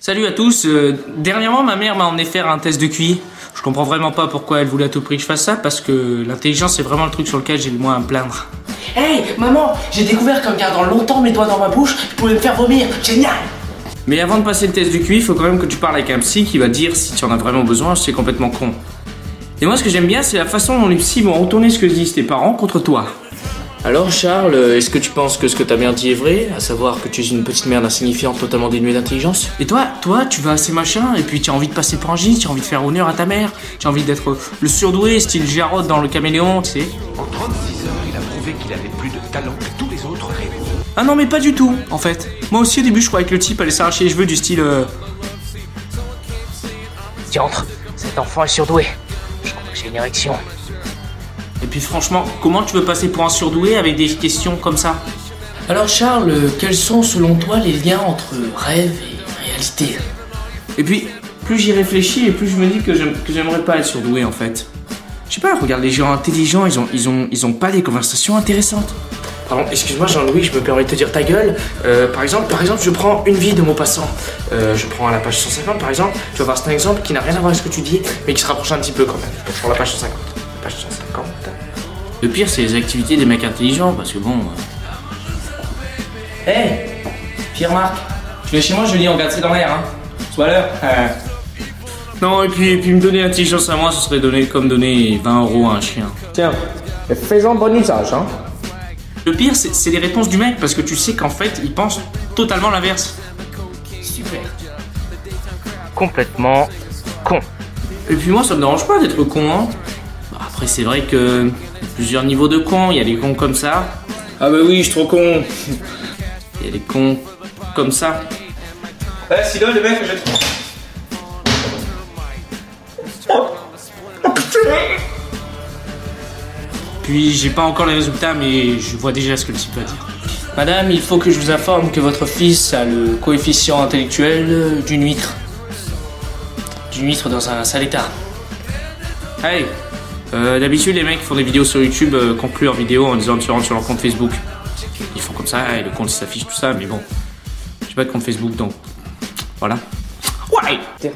Salut à tous, dernièrement ma mère m'a emmené faire un test de QI. Je comprends vraiment pas pourquoi elle voulait à tout prix que je fasse ça, parce que l'intelligence c'est vraiment le truc sur lequel j'ai le moins à me plaindre. Hey maman, j'ai découvert qu'en gardant longtemps mes doigts dans ma bouche, je pouvais me faire vomir, génial! Mais avant de passer le test du QI, il faut quand même que tu parles avec un psy qui va te dire si tu en as vraiment besoin, c'est complètement con. Et moi ce que j'aime bien c'est la façon dont les psys vont retourner ce que disent tes parents contre toi. Alors Charles, est-ce que tu penses que ce que ta mère dit est vrai, à savoir que tu es une petite merde insignifiante totalement dénuée d'intelligence? Et toi, tu vas à ces machins et puis tu as envie de passer pour un génie, tu as envie de faire honneur à ta mère, tu as envie d'être le surdoué style Jarod dans Le Caméléon, tu sais. En 36 heures, il a prouvé qu'il avait plus de talent que tous les autres réunis. Ah non mais pas du tout, en fait. Moi aussi au début je croyais que le type allait s'arracher les cheveux du style Diantre, cet enfant est surdoué. Je crois que j'ai une érection. Et puis franchement, comment tu veux passer pour un surdoué avec des questions comme ça? Alors Charles, quels sont selon toi les liens entre rêve et réalité? Et puis, plus j'y réfléchis et plus je me dis que j'aimerais pas être surdoué en fait. Je sais pas, regarde les gens intelligents, ils ont pas des conversations intéressantes. Pardon, excuse-moi Jean-Louis, je me permets de te dire ta gueule. Par exemple, je prends une vie de Maupassant. Je prends à la page 150 par exemple. Tu vas voir, c'est un exemple qui n'a rien à voir avec ce que tu dis, mais qui se rapproche un petit peu quand même. Je prends la page 150. Page 150. Le pire, c'est les activités des mecs intelligents, parce que bon... Hey, Pierre-Marc, tu viens chez moi, je dis, on regarde c'est dans l'air, hein. Soit l'heure. Non, et puis me donner l'intelligence à moi, ce serait comme donner 20 € à un chien. Tiens, fais-en bon usage, hein. Le pire, c'est les réponses du mec, parce que tu sais qu'en fait, il pense totalement l'inverse. Super. Complètement con. Et puis moi, ça me dérange pas d'être con, hein. Bah, après, c'est vrai que... y a plusieurs niveaux de cons, il y a les cons comme ça. Ah bah oui, je suis trop con. Il y a les cons comme ça. Ouais, sinon, les mecs, Puis j'ai pas encore les résultats, mais je vois déjà ce que le type va dire. Madame, il faut que je vous informe que votre fils a le coefficient intellectuel d'une huître. D'une huître dans un sale état. Hey, d'habitude les mecs font des vidéos sur YouTube, concluent leur vidéo en disant de se rendre sur leur compte Facebook. Ils font comme ça et le compte s'affiche tout ça, mais bon, j'ai pas de compte Facebook donc voilà. Ouais. Tiens.